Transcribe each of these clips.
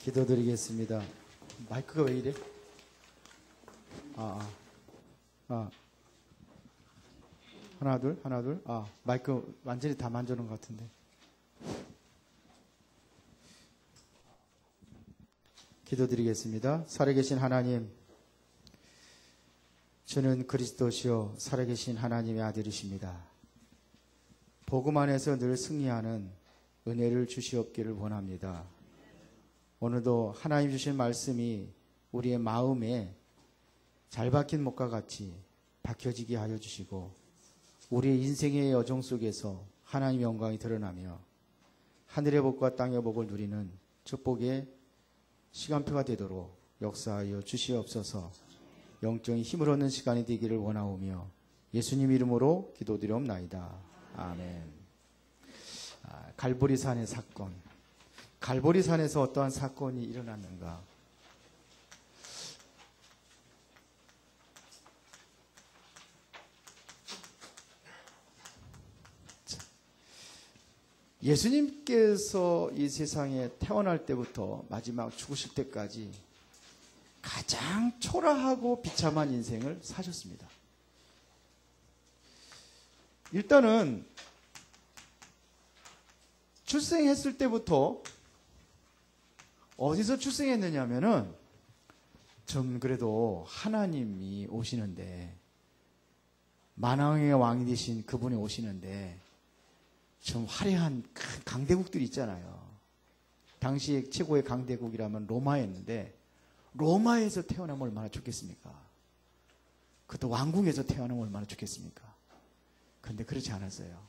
기도드리겠습니다. 마이크가 왜 이래? 하나 둘. 마이크 완전히 다 만져놓은 것 같은데. 기도드리겠습니다. 살아계신 하나님, 주는 그리스도시요 살아계신 하나님의 아들이십니다. 복음 안에서 늘 승리하는 은혜를 주시옵기를 원합니다. 오늘도 하나님 주신 말씀이 우리의 마음에 잘 박힌 못과 같이 박혀지게 하여 주시고, 우리의 인생의 여정 속에서 하나님의 영광이 드러나며 하늘의 복과 땅의 복을 누리는 축복의 시간표가 되도록 역사하여 주시옵소서. 영적인 힘을 얻는 시간이 되기를 원하오며 예수님 이름으로 기도드리옵나이다. 아멘. 갈보리산의 사건. 갈보리산에서 어떠한 사건이 일어났는가? 예수님께서 이 세상에 태어날 때부터 마지막 죽으실 때까지 가장 초라하고 비참한 인생을 사셨습니다. 일단은 출생했을 때부터 어디서 출생했느냐면은, 좀 그래도 하나님이 오시는데, 만왕의 왕이 되신 그분이 오시는데 좀 화려한 큰 강대국들이 있잖아요. 당시 최고의 강대국이라면 로마였는데, 로마에서 태어나면 얼마나 좋겠습니까? 그것도 왕궁에서 태어나면 얼마나 좋겠습니까? 그런데 그렇지 않았어요.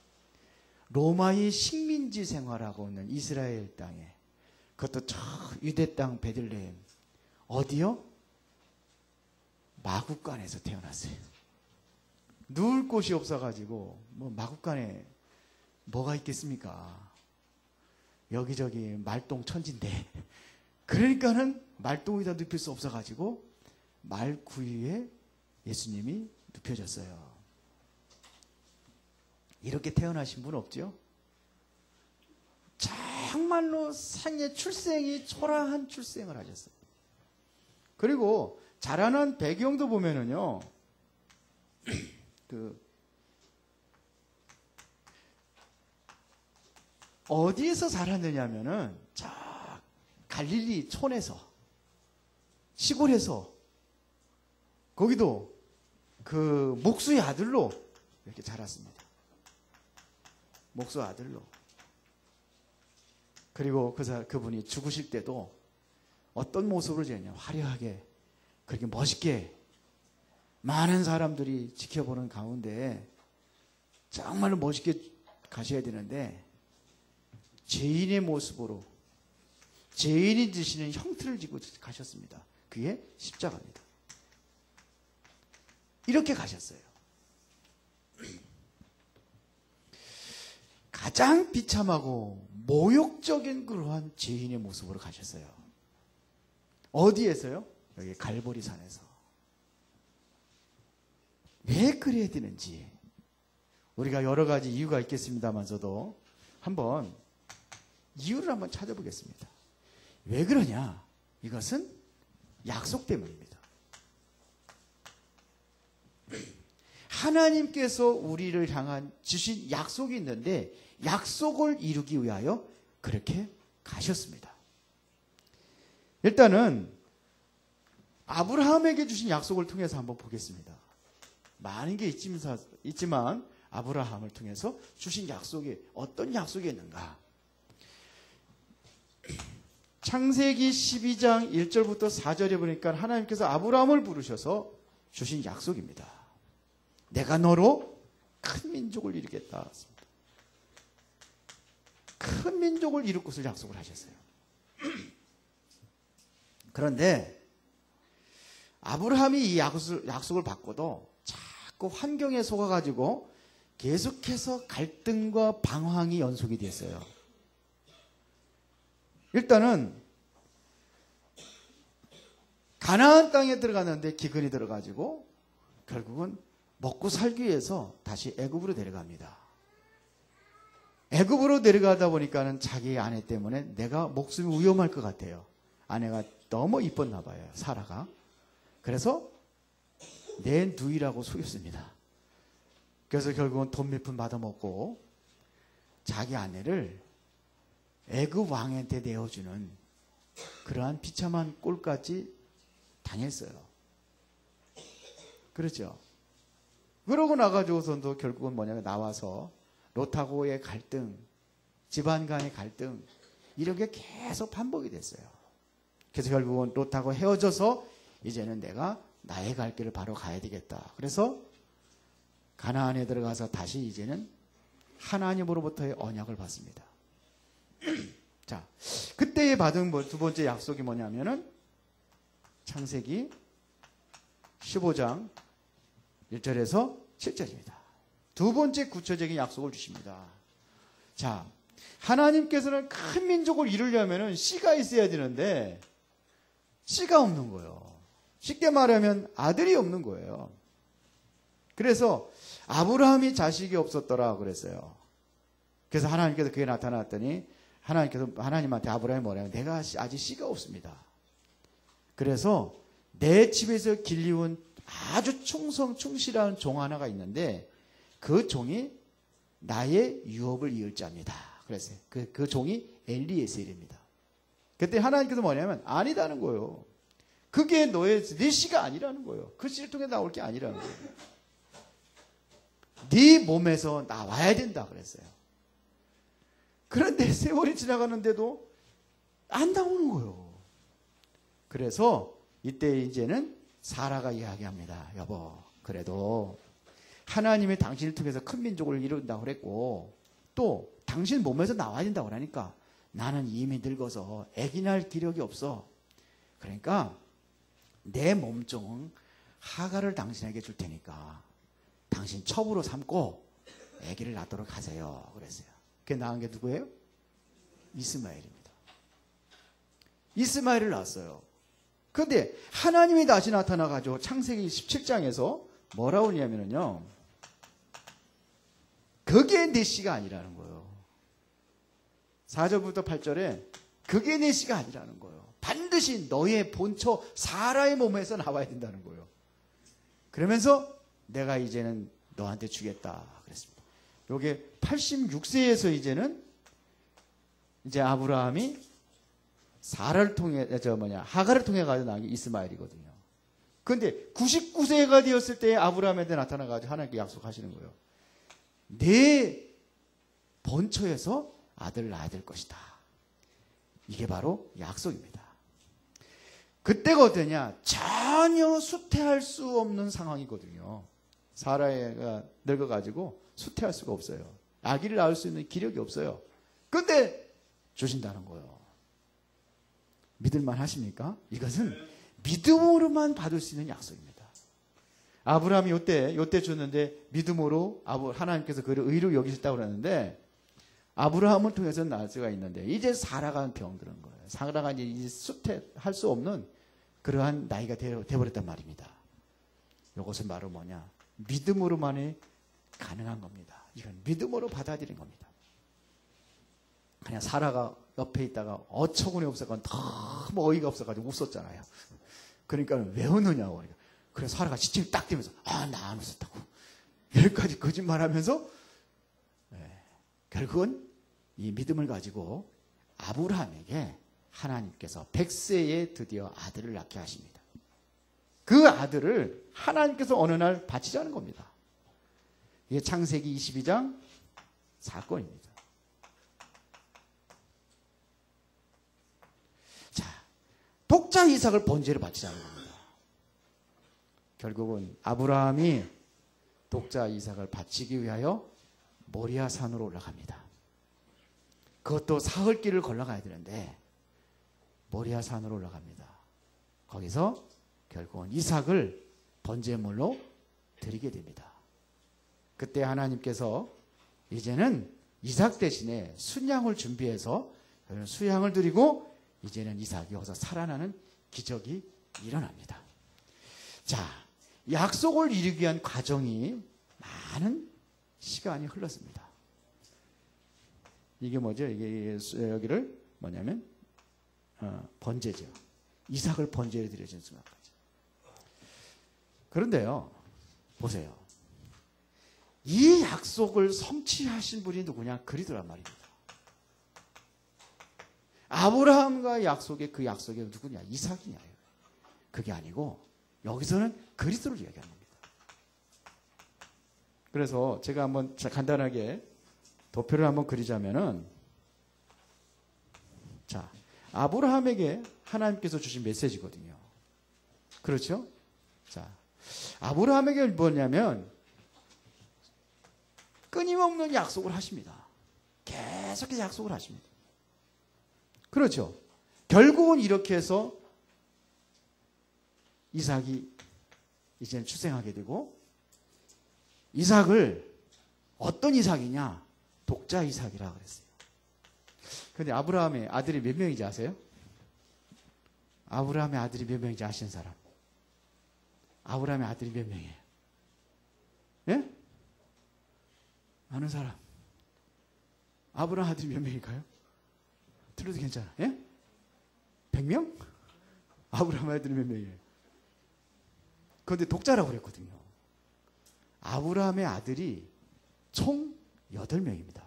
로마의 식민지 생활하고 있는 이스라엘 땅에, 그것도 저 유대 땅 베들레헴, 어디요? 마구간에서 태어났어요. 누울 곳이 없어가지고 뭐 마구간에 뭐가 있겠습니까? 여기저기 말똥 천지인데, 그러니까는 말똥 위다 눕힐 수 없어가지고 말구유에 예수님이 눕혀졌어요. 이렇게 태어나신 분 없죠? 정말로 생애 출생이 초라한 출생을 하셨어요. 그리고 자라난 배경도 보면은요, 어디에서 자랐느냐면은 저 갈릴리 촌에서, 시골에서, 거기도 그 목수의 아들로 이렇게 자랐습니다. 목수 아들로. 그리고 그분이 죽으실 때도 어떤 모습으로 지냈냐, 화려하게, 그렇게 멋있게 많은 사람들이 지켜보는 가운데 정말로 멋있게 가셔야 되는데, 죄인의 모습으로, 죄인이 지시는 형태를 지고 가셨습니다. 그게 십자가입니다. 이렇게 가셨어요. 가장 비참하고 모욕적인 그러한 죄인의 모습으로 가셨어요. 어디에서요? 여기 갈보리산에서. 왜 그래야 되는지 우리가 여러 가지 이유가 있겠습니다만서도 한번 이유를 한번 찾아보겠습니다. 왜 그러냐? 이것은 약속 때문입니다. 하나님께서 우리를 향한 주신 약속이 있는데, 약속을 이루기 위하여 그렇게 가셨습니다. 일단은 아브라함에게 주신 약속을 통해서 한번 보겠습니다. 많은 게 있지만 아브라함을 통해서 주신 약속이 어떤 약속이 있는가? 창세기 12장 1절부터 4절에 보니까 하나님께서 아브라함을 부르셔서 주신 약속입니다. 내가 너로 큰 민족을 이루겠다. 큰 민족을 이룰 것을 약속을 하셨어요. 그런데 아브라함이 이 약속을 받고도 자꾸 환경에 속아가지고 계속해서 갈등과 방황이 연속이 됐어요. 일단은 가나안 땅에 들어갔는데 기근이 들어가지고 결국은 먹고 살기 위해서 다시 애굽으로 내려갑니다. 애굽으로 내려가다 보니까는 자기 아내 때문에 내가 목숨이 위험할 것 같아요. 아내가 너무 이뻤나 봐요. 사라가. 그래서 내 누이라고 속였습니다. 그래서 결국은 돈 몇 푼 받아먹고 자기 아내를 애굽 왕한테 내어주는 그러한 비참한 꼴까지 당했어요. 그렇죠. 그러고 나가지고선도 결국은 뭐냐면 나와서 롯하고의 갈등, 집안 간의 갈등, 이런 게 계속 반복이 됐어요. 그래서 결국은 롯하고 헤어져서 이제는 내가 나의 갈 길을 바로 가야 되겠다. 그래서 가나안에 들어가서 다시 이제는 하나님으로부터의 언약을 받습니다. 자, 그때 받은 두 번째 약속이 뭐냐면은 창세기 15장 1절에서 7절입니다. 두 번째 구체적인 약속을 주십니다. 자, 하나님께서는 큰 민족을 이루려면은 씨가 있어야 되는데 씨가 없는 거예요. 쉽게 말하면 아들이 없는 거예요. 그래서 아브라함이 자식이 없었더라 그랬어요. 그래서 하나님께서 그게 나타났더니 하나님한테 아브라함이 뭐냐면 내가 아직 씨가 없습니다. 그래서 내 집에서 길리운 아주 충실한 종 하나가 있는데 그 종이 나의 유업을 이을 자입니다. 그랬어요. 그 종이 엘리에셀입니다. 그때 하나님께서 뭐냐면 아니다는 거예요. 그게 네 씨가 아니라는 거예요. 그 씨를 통해 나올 게 아니라는 거예요. 네 몸에서 나와야 된다 그랬어요. 그런데 세월이 지나가는데도 안 나오는 거예요. 그래서 이때 이제는 사라가 이야기합니다. 여보, 그래도 하나님이 당신을 통해서 큰 민족을 이룬다고 그랬고 또 당신 몸에서 나와야 된다고 그러니까 나는 이미 늙어서 아기 낳을 기력이 없어. 그러니까 내 몸종 하가를 당신에게 줄 테니까 당신 첩으로 삼고 아기를 낳도록 하세요. 그랬어요. 그게 낳은 게 누구예요? 이스마엘입니다. 이스마엘을 낳았어요. 그런데 하나님이 다시 나타나가지고 창세기 17장에서 뭐라고 하냐면요. 그게 내 씨가 아니라는 거예요. 4절부터 8절에 그게 내 씨가 아니라는 거예요. 반드시 너의 본처 사라의 몸에서 나와야 된다는 거예요. 그러면서 내가 이제는 너한테 주겠다 그랬습니다. 요게 86세에서 이제는 이제 아브라함이 사라를 통해 하가를 통해 가지고 나온 게 이스마엘이거든요. 그런데 99세가 되었을 때 아브라함한테 나타나 가지고 하나님께 약속하시는 거예요. 내 본처에서 아들을 낳아야 될 것이다. 이게 바로 약속입니다. 그때가 어떠냐? 전혀 수태할 수 없는 상황이거든요. 사라가 늙어가지고 수태할 수가 없어요. 아기를 낳을 수 있는 기력이 없어요. 그런데 주신다는 거예요. 믿을만 하십니까? 이것은 믿음으로만 받을 수 있는 약속입니다. 아브라함이 요때 줬는데 믿음으로 하나님께서 그를 의로 여기셨다고 그러는데 아브라함을 통해서 낳을 수가 있는데 이제 사라가 병들은 거예요. 사라가 이제 수태할 수 없는 그러한 나이가 되어버렸단 말입니다. 이것은 바로 뭐냐? 믿음으로만이 가능한 겁니다. 이건 믿음으로 받아들인 겁니다. 그냥 사라가 옆에 있다가 어처구니 없어가지고 너무 어이가 없어가지고 웃었잖아요. 그러니까 왜 웃느냐고. 그래서 사라가 지침이 딱 되면서 나 안 웃었다고. 여기까지 거짓말하면서 결국은 이 믿음을 가지고 아브라함에게 하나님께서 100세에 드디어 아들을 낳게 하십니다. 그 아들을 하나님께서 어느 날 바치자는 겁니다. 이게 창세기 22장 사건입니다. 자, 독자 이삭을 번제로 바치자는 겁니다. 결국은 아브라함이 독자 이삭을 바치기 위하여 모리아 산으로 올라갑니다. 그것도 사흘길을 걸어가야 되는데 모리아 산으로 올라갑니다. 거기서 결국은 이삭을 번제물로 드리게 됩니다. 그때 하나님께서 이제는 이삭 대신에 순양을 준비해서 수양을 드리고 이제는 이삭이 여기서 살아나는 기적이 일어납니다. 자, 약속을 이루기 위한 과정이 많은 시간이 흘렀습니다. 이게 뭐죠? 이게 여기를 뭐냐면 번제죠. 이삭을 번제로 드려진 순간까지. 그런데요, 보세요. 이 약속을 성취하신 분이 누구냐? 그리스도란 말입니다. 아브라함과 약속의 그 약속이 누구냐? 이삭이냐? 그게 아니고 여기서는 그리스도를 이야기하는 겁니다. 그래서 제가 한번 간단하게 도표를 한번 그리자면은, 자, 아브라함에게 하나님께서 주신 메시지거든요. 그렇죠? 자, 아브라함에게 뭐냐면 끊임없는 약속을 하십니다. 계속해서 약속을 하십니다. 그렇죠? 결국은 이렇게 해서 이삭이 이제는 출생하게 되고, 이삭을 어떤 이삭이냐? 독자 이삭이라 그랬어요. 그런데 아브라함의 아들이 몇 명인지 아세요? 아브라함의 아들이 몇 명인지 아시는 사람? 아브라함의 아들이 몇 명이에요? 예? 아는 사람? 아브라함 아들이 몇 명일까요? 틀려도 괜찮아. 예? 100명? 아브라함 아들이 몇 명이에요? 그런데 독자라고 그랬거든요. 아브라함의 아들이 총 8명입니다.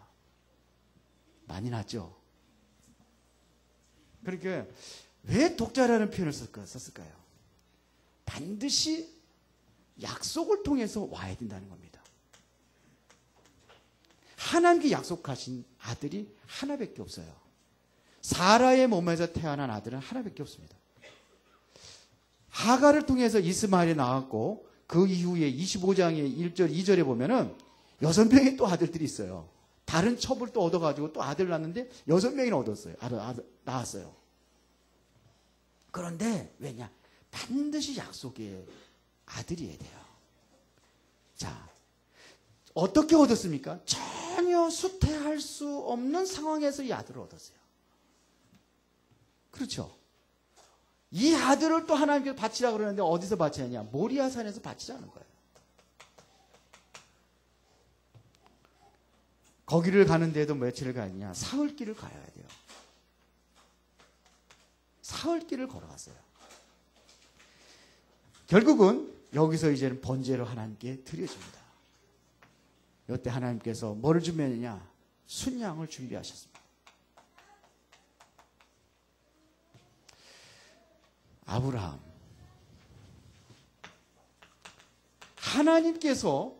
많이 났죠? 그러니까 왜 독자라는 표현을 썼을까요? 반드시 약속을 통해서 와야 된다는 겁니다. 하나님께 약속하신 아들이 하나밖에 없어요. 사라의 몸에서 태어난 아들은 하나밖에 없습니다. 하가를 통해서 이스마엘이 나왔고, 그 이후에 25장의 1절, 2절에 보면은 6명의 또 아들들이 있어요. 다른 첩을 또 얻어가지고 또 아들 낳았는데 6명이나 얻었어요. 낳았어요. 그런데 왜냐? 반드시 약속의 아들이어야 돼요. 자, 어떻게 얻었습니까? 전혀 수태할 수 없는 상황에서 이 아들을 얻었어요. 그렇죠? 이 아들을 또 하나님께서 바치라 그러는데 어디서 바치느냐? 모리아산에서 바치자는 거예요. 거기를 가는데도 며칠을 가느냐? 사흘길을 가야 돼요. 사흘길을 걸어갔어요. 결국은 여기서 이제는 번제로 하나님께 드려집니다. 이때 하나님께서 뭐를 준비했느냐? 순양을 준비하셨습니다. 아브라함, 하나님께서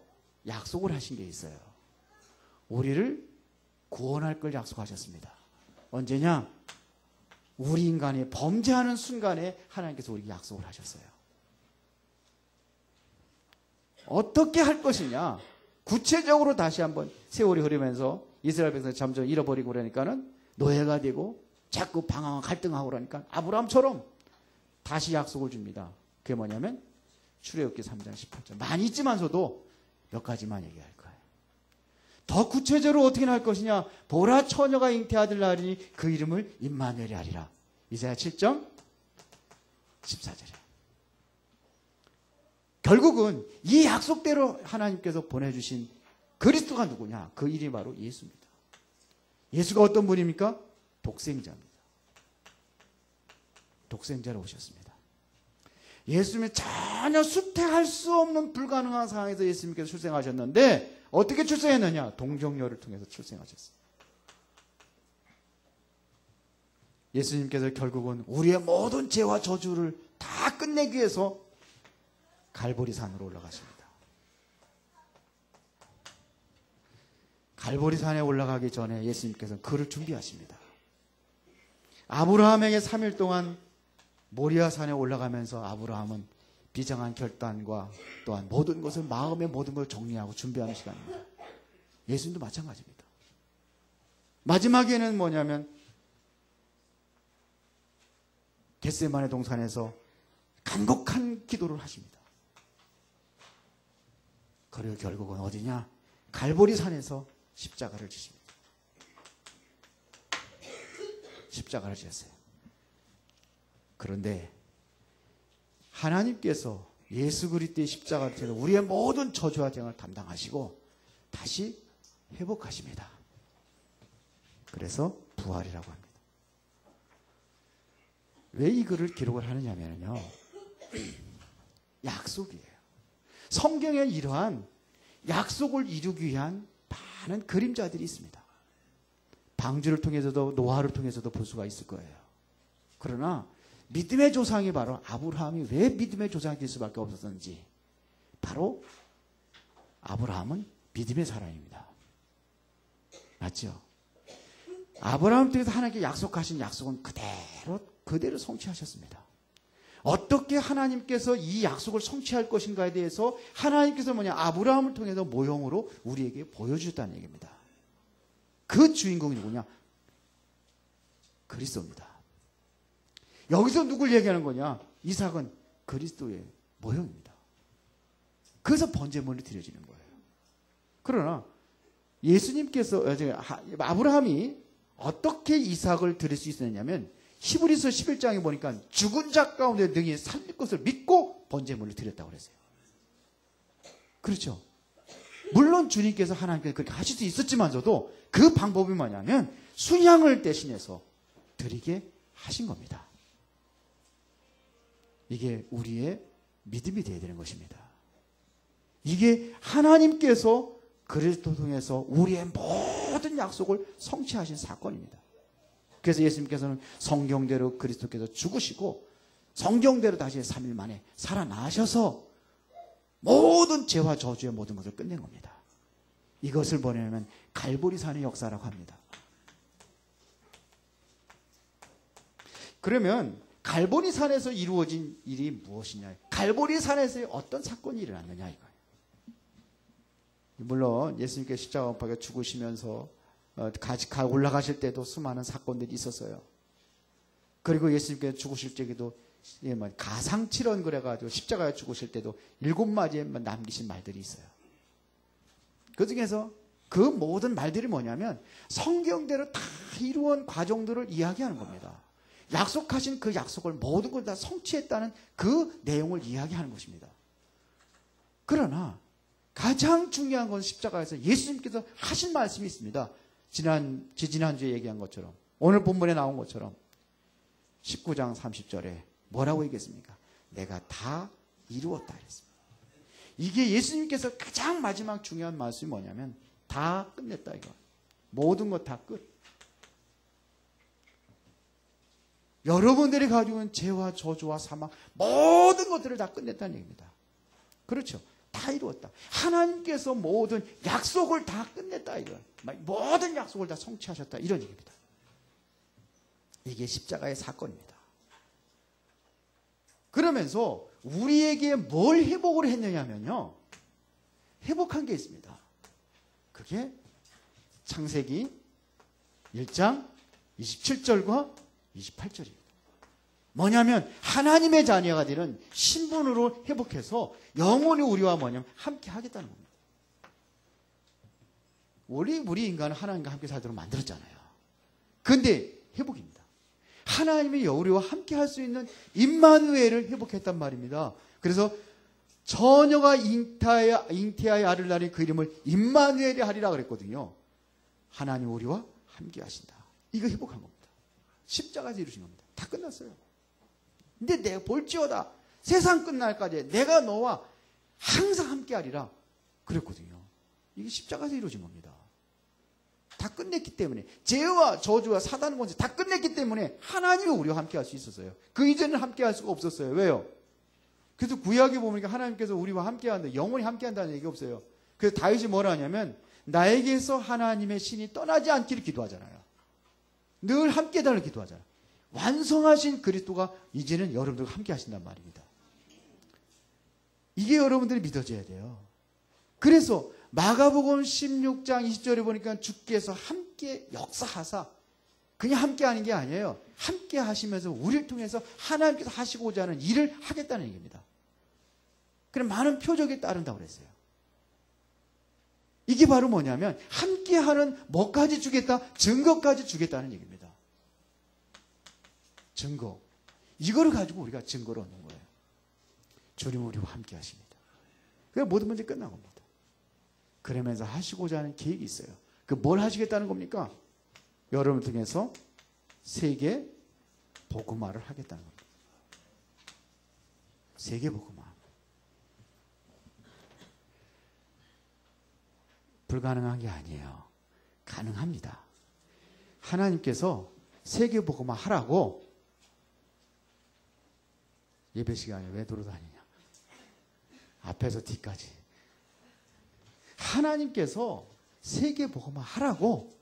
약속을 하신 게 있어요. 우리를 구원할 걸 약속하셨습니다. 언제냐? 우리 인간이 범죄하는 순간에 하나님께서 우리에게 약속을 하셨어요. 어떻게 할 것이냐? 구체적으로 다시 한번 세월이 흐르면서 이스라엘 백성이 점점 잃어버리고 그러니까는 노예가 되고 자꾸 방황하고 갈등하고 그러니까 아브라함처럼 다시 약속을 줍니다. 그게 뭐냐면 출애굽기 3장 18절. 많이 있지만서도 몇 가지만 얘기할 거예요. 더 구체적으로 어떻게 할 것이냐? 보라 처녀가 잉태하들 나리니 그 이름을 임마누엘이 하리라. 이사야 7장 14절에. 결국은 이 약속대로 하나님께서 보내주신 그리스도가 누구냐? 그 이름이 바로 예수입니다. 예수가 어떤 분입니까? 독생자입니다. 독생자로 오셨습니다. 예수님이 전혀 수태할 수 없는 불가능한 상황에서 예수님께서 출생하셨는데 어떻게 출생했느냐? 동정녀를 통해서 출생하셨어요. 예수님께서 결국은 우리의 모든 죄와 저주를 다 끝내기 위해서 갈보리산으로 올라가십니다. 갈보리산에 올라가기 전에 예수님께서는 그를 준비하십니다. 아브라함에게 3일 동안 모리아산에 올라가면서 아브라함은 비장한 결단과 또한 모든 것을 마음의 모든 걸 정리하고 준비하는 시간입니다. 예수님도 마찬가지입니다. 마지막에는 뭐냐면 겟세마네 동산에서 간곡한 기도를 하십니다. 그리고 결국은 어디냐? 갈보리산에서 십자가를 지십니다. 십자가를 지었어요. 그런데 하나님께서 예수 그리스도의 십자가를 통해서 우리의 모든 저주와 재앙을 담당하시고 다시 회복하십니다. 그래서 부활이라고 합니다. 왜 이 글을 기록을 하느냐면요. 약속이에요. 성경에 이러한 약속을 이루기 위한 많은 그림자들이 있습니다. 방주를 통해서도 노아를 통해서도 볼 수가 있을 거예요. 그러나 믿음의 조상이 바로 아브라함이 왜 믿음의 조상이 될 수밖에 없었는지, 바로 아브라함은 믿음의 사람입니다. 맞죠? 아브라함 통해서 하나님께 약속하신 약속은 그대로 성취하셨습니다. 어떻게 하나님께서 이 약속을 성취할 것인가에 대해서 하나님께서 아브라함을 통해서 모형으로 우리에게 보여주셨다는 얘기입니다. 그 주인공이 누구냐? 그리스도입니다. 여기서 누굴 얘기하는 거냐? 이삭은 그리스도의 모형입니다. 그래서 번제물이 드려지는 거예요. 그러나 예수님께서, 아브라함이 어떻게 이삭을 드릴 수 있었냐면 히브리서 11장에 보니까 죽은 자 가운데 능히 살릴 것을 믿고 번제물을 드렸다고 그랬어요. 그렇죠? 물론 주님께서 하나님께서 그렇게 하실 수 있었지만서도 그 방법이 뭐냐면 순양을 대신해서 드리게 하신 겁니다. 이게 우리의 믿음이 되어야 되는 것입니다. 이게 하나님께서 그리스도 통해서 우리의 모든 약속을 성취하신 사건입니다. 그래서 예수님께서는 성경대로 그리스도께서 죽으시고 성경대로 다시 3일 만에 살아나셔서 모든 죄와 저주의 모든 것을 끝낸 겁니다. 이것을 뭐냐면 갈보리산의 역사라고 합니다. 그러면 갈보리산에서 이루어진 일이 무엇이냐? 갈보리산에서 어떤 사건이 일어났느냐 이거예요. 물론 예수님께서 십자가 못 박혀 죽으시면서 올라가실 때도 수많은 사건들이 있었어요. 그리고 예수님께서 죽으실 적에도 가상칠언 그래가지고 십자가에 죽으실 때도 7마디에 남기신 말들이 있어요. 그 중에서 그 모든 말들이 뭐냐면 성경대로 다 이루어온 과정들을 이야기하는 겁니다. 약속하신 그 약속을 모든 걸 다 성취했다는 그 내용을 이야기하는 것입니다. 그러나 가장 중요한 건 십자가에서 예수님께서 하신 말씀이 있습니다. 지난주에 얘기한 것처럼, 오늘 본문에 나온 것처럼 19장 30절에 뭐라고 얘기했습니까? 내가 다 이루었다 그랬습니다. 이게 예수님께서 가장 마지막 중요한 말씀이 뭐냐면 다 끝냈다 이거. 모든 것 다 끝. 여러분들이 가지고 있는 죄와 저주와 사망 모든 것들을 다 끝냈다는 얘기입니다. 그렇죠? 다 이루었다. 하나님께서 모든 약속을 다 끝냈다 이거. 모든 약속을 다 성취하셨다 이런 얘기입니다. 이게 십자가의 사건입니다. 그러면서 우리에게 뭘 회복을 했느냐면요, 회복한 게 있습니다. 그게 창세기 1장 27절과 28절입니다. 뭐냐면 하나님의 자녀가 되는 신분으로 회복해서 영원히 우리와 뭐냐면 함께 하겠다는 겁니다. 우리 인간은 하나님과 함께 살도록 만들었잖아요. 근데 회복입니다. 하나님이 우리와 함께 할 수 있는 임마누엘을 회복했단 말입니다. 그래서 처녀가 잉태하여 아를 낳으니 그 이름을 임마누엘이 하리라 그랬거든요. 하나님 우리와 함께 하신다. 이거 회복한 겁니다. 십자가에서 이루신 겁니다. 다 끝났어요. 근데 내가 볼지어다 세상 끝날까지 내가 너와 항상 함께 하리라 그랬거든요. 이게 십자가에서 이루어진 겁니다. 다 끝냈기 때문에, 죄와 저주와 사단의 권세 다 끝냈기 때문에 하나님이 우리와 함께 할 수 있었어요. 그 이전에는 함께 할 수가 없었어요. 왜요? 그래서 구약에 보니까 하나님께서 우리와 함께 한다, 영원히 함께 한다는 얘기가 없어요. 그래서 다윗이 뭐라 하냐면 나에게서 하나님의 신이 떠나지 않기를 기도하잖아요. 늘 함께 해달라고 기도하잖아요. 완성하신 그리스도가 이제는 여러분들과 함께 하신단 말입니다. 이게 여러분들이 믿어져야 돼요. 그래서 마가복음 16장 20절에 보니까 주께서 함께 역사하사, 그냥 함께 하는 게 아니에요. 함께 하시면서 우리를 통해서 하나님께서 하시고자 하는 일을 하겠다는 얘기입니다. 그럼 많은 표적이 따른다고 그랬어요. 이게 바로 뭐냐면 함께하는 뭐까지 주겠다? 증거까지 주겠다는 얘기입니다. 증거. 이거를 가지고 우리가 증거를 얻는 거예요. 주님 우리와 함께 하십니다. 그래서 모든 문제 끝난 겁니다. 그러면서 하시고자 하는 계획이 있어요. 그 뭘 하시겠다는 겁니까? 여러분을 통해서 세계 복음화를 하겠다는 겁니다. 세계 복음화. 불가능한 게 아니에요. 가능합니다. 하나님께서 세계 복음화 하라고 예배 시간에 왜 돌아다니냐. 앞에서 뒤까지. 하나님께서 세계 복음화 하라고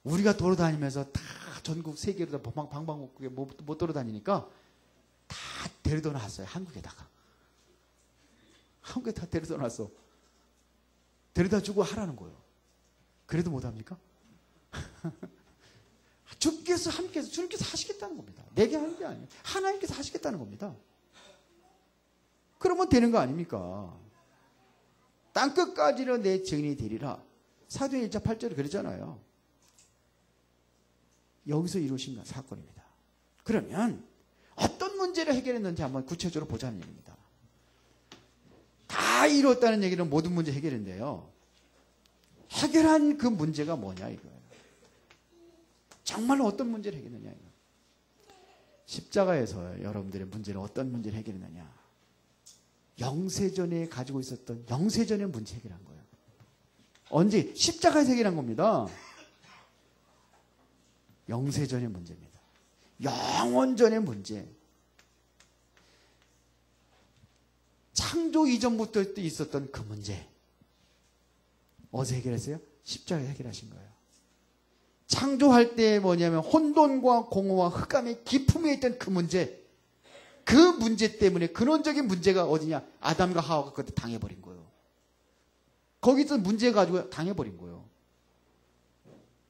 우리가 돌아다니면서 다 전국 세계로 다 방방곡곡에 못 돌아다니니까 다 데려다 놨어요. 한국에다가. 한국에 다 데려다 놨어. 데려다 주고 하라는 거예요. 그래도 못합니까? 주께서 함께해서 주님께서 하시겠다는 겁니다. 내게 하는 게 아니에요. 하나님께서 하시겠다는 겁니다. 그러면 되는 거 아닙니까? 땅끝까지는 내 증인이 되리라. 사도행 1장 8절에 그러잖아요. 여기서 이루어진 사건입니다. 그러면 어떤 문제를 해결했는지 한번 구체적으로 보자는 얘기입니다. 다 이뤘다는 얘기는 모든 문제 해결인데요. 해결한 그 문제가 뭐냐 이거예요. 정말로 어떤 문제를 해결했느냐 이거. 십자가에서 여러분들의 문제는 어떤 문제를 해결했느냐. 영세전에 가지고 있었던 영세전의 문제 해결한 거예요. 언제? 십자가에서 해결한 겁니다. 영세전의 문제입니다. 영원전의 문제. 창조 이전부터 있었던 그 문제. 어디서 해결했어요? 십자가에서 해결하신 거예요. 창조할 때 뭐냐면 혼돈과 공허와 흑암의 기품에 있던 그 문제. 그 문제 때문에 근원적인 문제가 어디냐? 아담과 하와가 그때 당해버린 거예요. 거기서 문제 가지고 당해버린 거예요.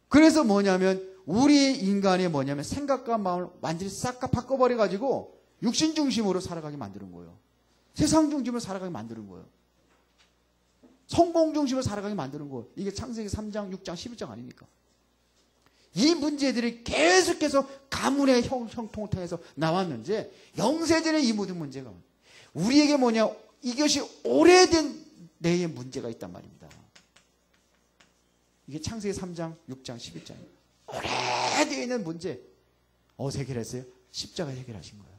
그래서 뭐냐면 우리 인간의 뭐냐면 생각과 마음을 완전히 싹 다 바꿔버려가지고 육신 중심으로 살아가게 만드는 거예요. 세상 중심으로 살아가게 만드는 거예요. 성공 중심으로 살아가게 만드는 거예요. 이게 창세기 3장, 6장, 11장 아닙니까? 이 문제들이 계속해서 가문의 형통을 통해서 나왔는데 영세전의 이 모든 문제가 우리에게 뭐냐? 이것이 오래된 내의 문제가 있단 말입니다. 이게 창세기 3장, 6장, 11장이에요. 오래되어 있는 문제. 어디서 해결했어요? 십자가에 해결하신 거예요.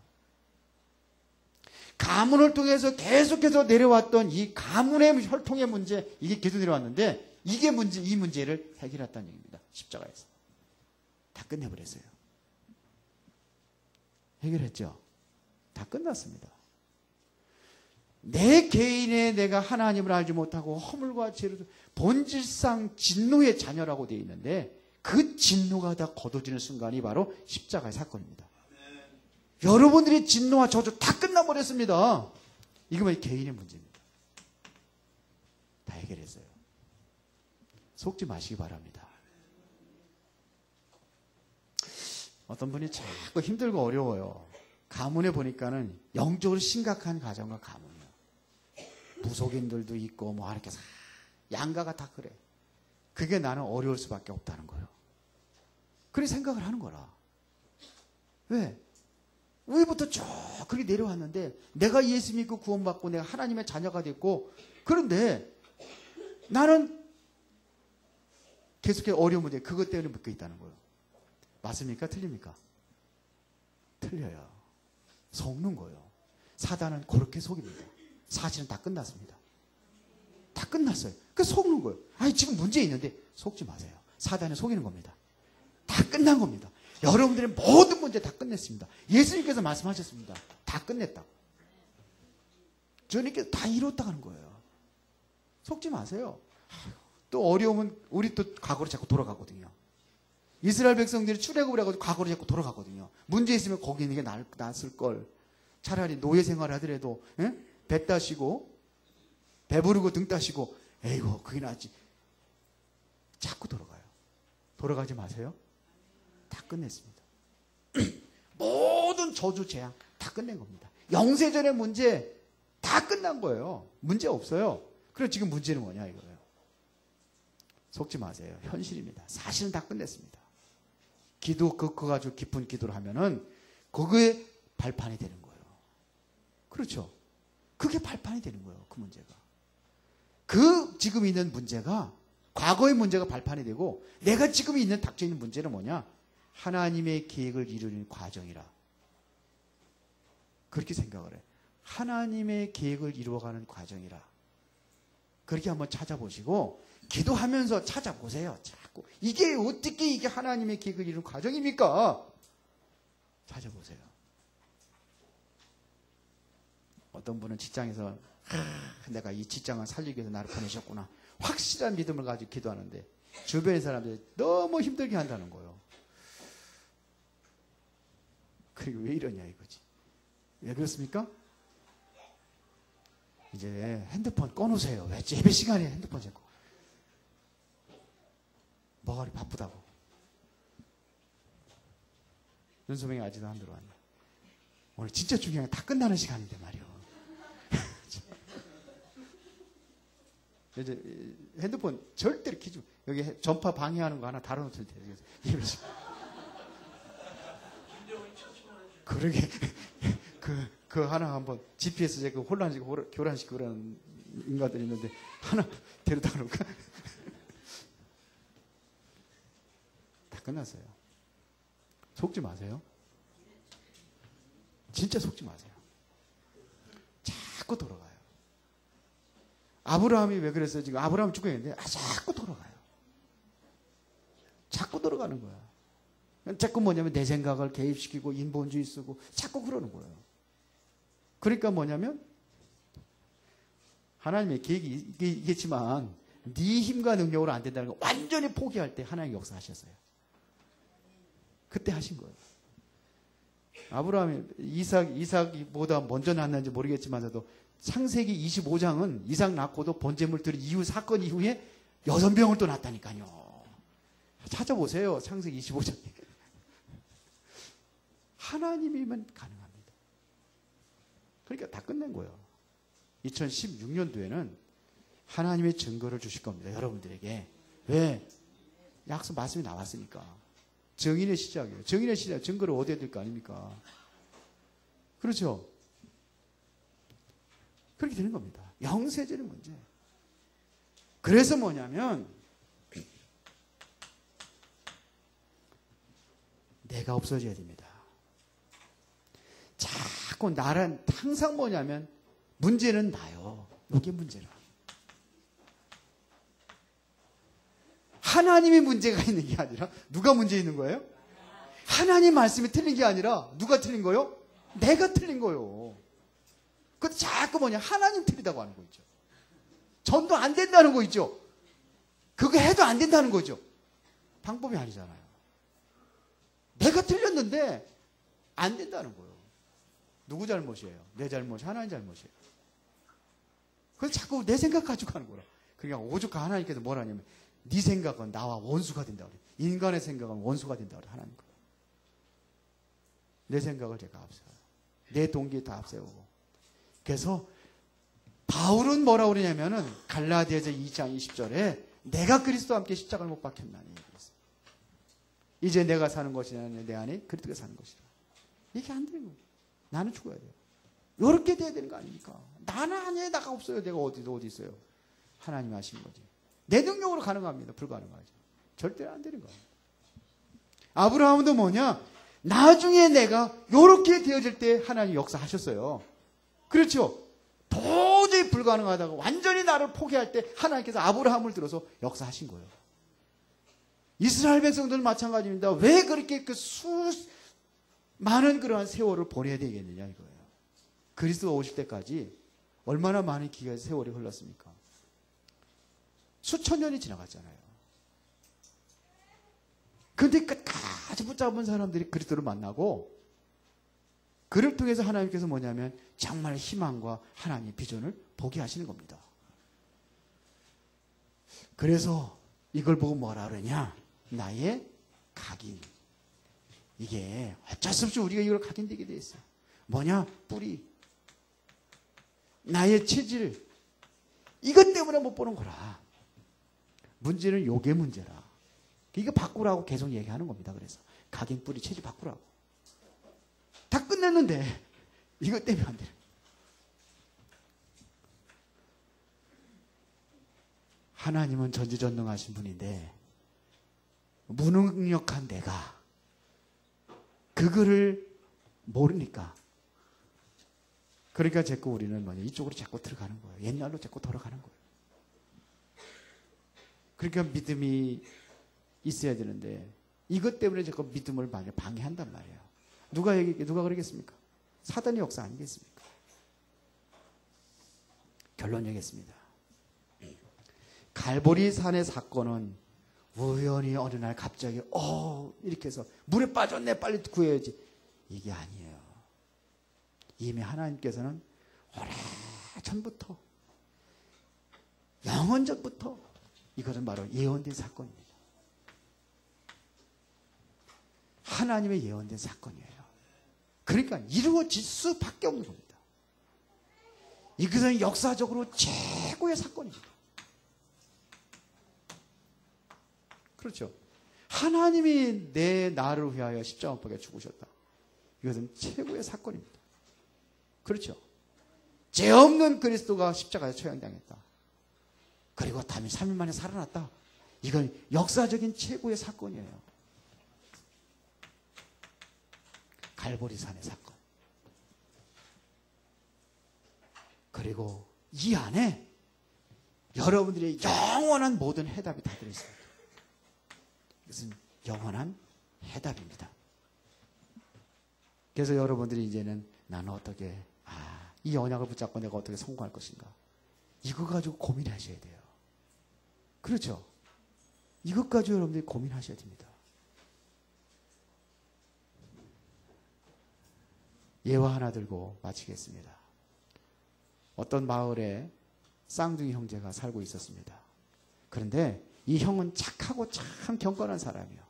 가문을 통해서 계속해서 내려왔던 이 가문의 혈통의 문제, 이게 계속 내려왔는데 이게 문제, 이 문제를 해결했다는 얘기입니다. 십자가에서. 다 끝내버렸어요. 해결했죠? 다 끝났습니다. 내 개인의 내가 하나님을 알지 못하고 허물과 죄로 본질상 진노의 자녀라고 되어 있는데 그 진노가 다 거둬지는 순간이 바로 십자가의 사건입니다. 여러분들의 진노와 저주 다 끝나버렸습니다. 이거만 개인의 문제입니다. 다 해결했어요. 속지 마시기 바랍니다. 어떤 분이 자꾸 힘들고 어려워요. 가문에 보니까는 영적으로 심각한 가정과 가문이에요. 무속인들도 있고 뭐 이렇게 양가가 다 그래. 그게 나는 어려울 수밖에 없다는 거예요. 그렇게 생각을 하는 거라. 왜? 위부터 쭉 그렇게 내려왔는데 내가 예수 믿고 구원받고 내가 하나님의 자녀가 됐고 그런데 나는 계속해서 어려운 문제 그것 때문에 묶여 있다는 거예요. 맞습니까? 틀립니까? 틀려요. 속는 거예요. 사단은 그렇게 속입니다. 사실은 다 끝났습니다. 다 끝났어요. 그래서 속는 거예요. 아니 지금 문제 있는데 속지 마세요. 사단은 속이는 겁니다. 다 끝난 겁니다. 여러분들의 모든 문제 다 끝냈습니다. 예수님께서 말씀하셨습니다. 다 끝냈다고. 주님께서 다 이뤘다 하는 거예요. 속지 마세요. 또 어려우면 우리 또 과거로 자꾸 돌아가거든요. 이스라엘 백성들이 출애굽을 해가지고 과거로 자꾸 돌아가거든요. 문제 있으면 거기 있는 게 낫을 걸. 차라리 노예 생활을 하더라도 배 따시고 배부르고 등 따시고 에이고 그게 낫지. 자꾸 돌아가요. 돌아가지 마세요. 다 끝냈습니다. 모든 저주 재앙 다 끝낸 겁니다. 영세전의 문제 다 끝난 거예요. 문제 없어요. 그럼 지금 문제는 뭐냐 이거예요. 속지 마세요. 현실입니다. 사실은 다 끝냈습니다. 기도 그거 가지고 깊은 기도를 하면은 그게 발판이 되는 거예요. 그렇죠. 그게 발판이 되는 거예요. 그 문제가. 그 지금 있는 문제가 과거의 문제가 발판이 되고 내가 지금 있는 닥쳐 있는 문제는 뭐냐? 하나님의 계획을 이루는 과정이라. 그렇게 생각을 해. 하나님의 계획을 이루어가는 과정이라. 그렇게 한번 찾아보시고 기도하면서 찾아보세요. 자꾸 이게 어떻게 이게 하나님의 계획을 이루는 과정입니까? 찾아보세요. 어떤 분은 직장에서 내가 이 직장을 살리기 위해서 나를 보내셨구나. 확실한 믿음을 가지고 기도하는데 주변의 사람들이 너무 힘들게 한다는 거예요. 그리고 왜 이러냐 이거지. 왜 그렇습니까? 이제 핸드폰 꺼놓으세요. 왜 예배 시간에 핸드폰 잡고. 머리 바쁘다고. 윤소명이 아직도 안 들어왔네. 오늘 진짜 중요한 게 다 끝나는 시간인데 말이요. 이제 핸드폰 절대로 키지. 여기 전파 방해하는 거 하나 달아놓을 텐데. 그러게 그 하나 한번 GPS 제그 혼란시키고 교란시키고 그런 인간들이 있는데 하나 데려다 놓을까? 다 끝났어요. 속지 마세요. 진짜 속지 마세요. 자꾸 돌아가요. 아브라함이 왜 그랬어요? 지금 아브라함 죽고 있는데 자꾸 돌아가요. 자꾸 돌아가는 거야. 자꾸 뭐냐면 내 생각을 개입시키고 인본주의 쓰고 자꾸 그러는 거예요. 그러니까 뭐냐면 하나님의 계획이 있겠지만 네 힘과 능력으로 안 된다는 거 완전히 포기할 때 하나님이 역사하셨어요. 그때 하신 거예요. 아브라함이 이삭보다 먼저 낳았는지 모르겠지만서도 창세기 25장은 이삭 낳고도 번제물 드린 이후 사건 이후에 6명을 또 낳았다니까요. 찾아보세요. 창세기 25장에. 하나님이면 가능합니다. 그러니까 다 끝낸 거예요. 2016년도에는 하나님의 증거를 주실 겁니다. 여러분들에게. 왜? 약속 말씀이 나왔으니까. 정인의 시작이에요. 정인의 시작, 증거를 얻어야 될 거 아닙니까? 그렇죠? 그렇게 되는 겁니다. 영세적인 문제. 그래서 뭐냐면 내가 없어져야 됩니다. 자꾸 나란 항상 뭐냐면 문제는 나요. 이게 문제라. 하나님의 문제가 있는 게 아니라 누가 문제 있는 거예요? 하나님 말씀이 틀린 게 아니라 누가 틀린 거요? 내가 틀린 거요. 근데 자꾸 뭐냐 하나님 틀리다고 하는 거 있죠. 전도 안 된다는 거 있죠. 그거 해도 안 된다는 거죠. 방법이 아니잖아요. 내가 틀렸는데 안 된다는 거예요. 누구 잘못이에요? 내 잘못이 하나님 잘못이에요. 그래서 자꾸 내 생각 가지고 하는 거라. 그러니까 오죽하 하나님께서 뭐라 하냐면 네 생각은 나와 원수가 된다 그래. 인간의 생각은 원수가 된다 그래. 하나님 거. 내 생각을 제가 앞세워요. 내 동기 다 앞세우고. 그래서 바울은 뭐라고 그러냐면은 갈라디아서 2장 20절에 내가 그리스도와 함께 십자가를 못 박혔나니 얘기했어요. 이제 내가 사는 것이 아니라 내 안에 그리스도가 사는 것이라. 이게 안 되는 거예요. 나는 죽어야 돼요. 이렇게 돼야 되는 거 아닙니까? 나는 아니에요. 나가 없어요. 내가 어디 있어요. 하나님 하신 거지. 내 능력으로 가능합니다. 불가능하죠. 절대 안 되는 거예요. 아브라함도 뭐냐? 나중에 내가 이렇게 되어질 때 하나님 역사하셨어요. 그렇죠? 도저히 불가능하다고 완전히 나를 포기할 때 하나님께서 아브라함을 들어서 역사하신 거예요. 이스라엘 백성들은 마찬가지입니다. 왜 그렇게 많은 그러한 세월을 보내야 되겠느냐 이거예요. 그리스도가 오실 때까지 얼마나 많은 기간의 세월이 흘렀습니까? 수천 년이 지나갔잖아요. 근데 끝까지 붙잡은 사람들이 그리스도를 만나고 그를 통해서 하나님께서 뭐냐면 정말 희망과 하나님의 비전을 보게 하시는 겁니다. 그래서 이걸 보고 뭐라 그러냐? 나의 각인. 이게 어쩔 수 없이 우리가 이걸 각인되게 돼 있어요. 뭐냐? 뿌리. 나의 체질. 이것 때문에 못 보는 거라. 문제는 요게 문제라. 이거 바꾸라고 계속 얘기하는 겁니다. 그래서 각인, 뿌리, 체질 바꾸라고. 다 끝냈는데 이것 때문에 안 돼요. 하나님은 전지전능하신 분인데 무능력한 내가 그거를 모르니까. 그러니까 자꾸 우리는 뭐냐, 이쪽으로 자꾸 들어가는 거예요. 옛날로 자꾸 돌아가는 거예요. 그러니까 믿음이 있어야 되는데 이것 때문에 자꾸 믿음을 방해한단 말이에요. 누가 그러겠습니까? 사단의 역사 아니겠습니까? 결론 얘기했습니다. 갈보리 산의 사건은 우연히 어느 날 갑자기 이렇게 해서 물에 빠졌네, 빨리 구해야지, 이게 아니에요. 이미 하나님께서는 오래전부터, 영원전부터 이것은 바로 예언된 사건입니다. 하나님의 예언된 사건이에요. 그러니까 이루어질 수밖에 없는 겁니다. 이것은 역사적으로 최고의 사건입니다. 그렇죠. 하나님이 나를 위하여 십자가 못 박혀 죽으셨다. 이것은 최고의 사건입니다. 그렇죠. 죄 없는 그리스도가 십자가에 처형당했다. 그리고 다음에 3일 만에 살아났다. 이건 역사적인 최고의 사건이에요. 갈보리산의 사건. 그리고 이 안에 여러분들의 영원한 모든 해답이 다 들어있습니다. 이것은 영원한 해답입니다. 그래서 여러분들이 이제는 나는 어떻게 이 언약을 붙잡고 내가 어떻게 성공할 것인가, 이거 가지고 고민하셔야 돼요. 그렇죠? 이것 가지고 여러분들이 고민하셔야 됩니다. 예화 하나 들고 마치겠습니다. 어떤 마을에 쌍둥이 형제가 살고 있었습니다. 그런데 이 형은 착하고 참 경건한 사람이요.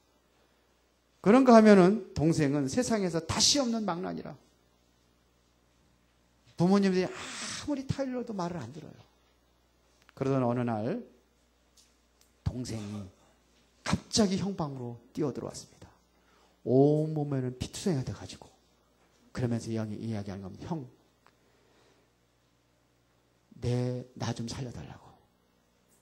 그런가 하면은 동생은 세상에서 다시 없는 망나니라. 부모님들이 아무리 타일러도 말을 안 들어요. 그러던 어느 날 동생이 갑자기 형 방으로 뛰어들어왔습니다. 온몸에는 피투성이가 돼가지고, 그러면서 이 형이 이야기하는 겁니다. 형, 나 좀 살려달라고.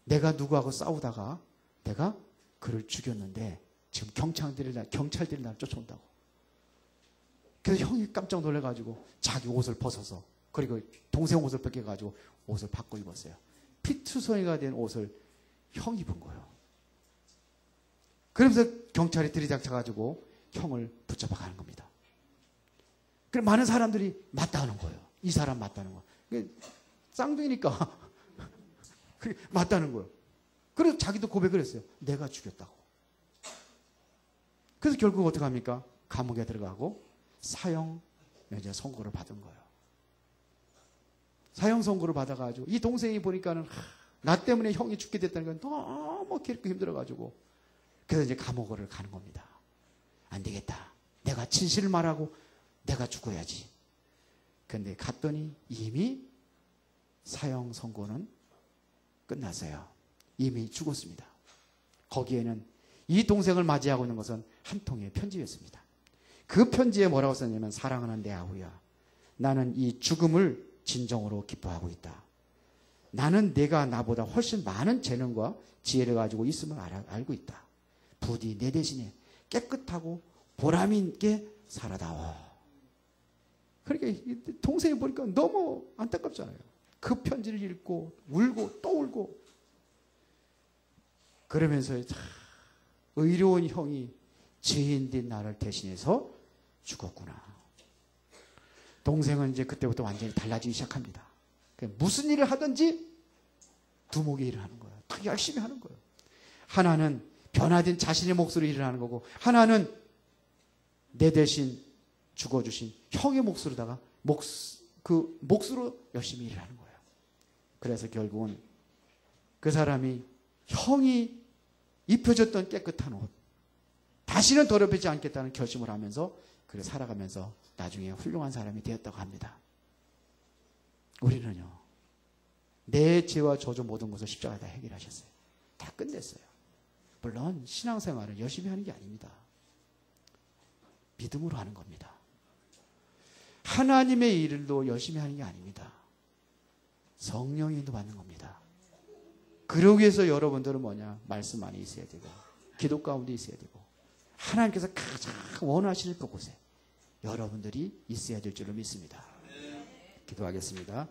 내가 누구하고 싸우다가 내가 그를 죽였는데 지금 경찰들이 나를 쫓아온다고. 그래서 형이 깜짝 놀라가지고 자기 옷을 벗어서, 그리고 동생 옷을 벗겨가지고 옷을 바꿔 입었어요. 피투성이가 된 옷을 형이 입은 거예요. 그러면서 경찰이 들이닥쳐가지고 형을 붙잡아 가는 겁니다. 그래서 많은 사람들이 맞다는 거예요. 이 사람 맞다는 거예요. 쌍둥이니까 맞다는 거예요. 그래서 자기도 고백을 했어요. 내가 죽였다고. 그래서 결국 어떻게 합니까? 감옥에 들어가고 사형 선고를 받은 거예요. 사형 선고를 받아가지고 이 동생이 보니까는 나 때문에 형이 죽게 됐다는 건 너무 괴롭고 힘들어가지고, 그래서 이제 감옥을 가는 겁니다. 안 되겠다. 내가 진실을 말하고 내가 죽어야지. 그런데 갔더니 이미 사형 선고는 끝났어요. 이미 죽었습니다. 거기에는 이 동생을 맞이하고 있는 것은 한 통의 편지였습니다. 그 편지에 뭐라고 썼냐면, 사랑하는 내 아우야, 나는 이 죽음을 진정으로 기뻐하고 있다. 나는 내가 나보다 훨씬 많은 재능과 지혜를 가지고 있음을 알고 있다. 부디 내 대신에 깨끗하고 보람 있게 살아다오. 그러니까 동생이 보니까 너무 안타깝잖아요. 그 편지를 읽고 울고 또 울고, 그러면서 의로운 형이 죄인된 나를 대신해서 죽었구나. 동생은 이제 그때부터 완전히 달라지기 시작합니다. 무슨 일을 하든지 두목의 일을 하는 거예요. 더 열심히 하는 거예요. 하나는 변화된 자신의 몫으로 일을 하는 거고, 하나는 내 대신 죽어주신 형의 몫으로다가 그 몫으로 열심히 일을 하는 거예요. 그래서 결국은 그 사람이 형이 입혀줬던 깨끗한 옷, 다시는 더럽히지 않겠다는 결심을 하면서 그래 살아가면서 나중에 훌륭한 사람이 되었다고 합니다. 우리는요, 내 죄와 저주 모든 것을 십자가에 다 해결하셨어요. 다 끝냈어요. 물론 신앙생활은 열심히 하는 게 아닙니다. 믿음으로 하는 겁니다. 하나님의 일도 열심히 하는 게 아닙니다. 성령의 인도 받는 겁니다. 그러기 위해서 여러분들은 뭐냐? 말씀 안에 있어야 되고, 기도 가운데 있어야 되고, 하나님께서 가장 원하시는 그곳에 여러분들이 있어야 될 줄로 믿습니다. 기도하겠습니다.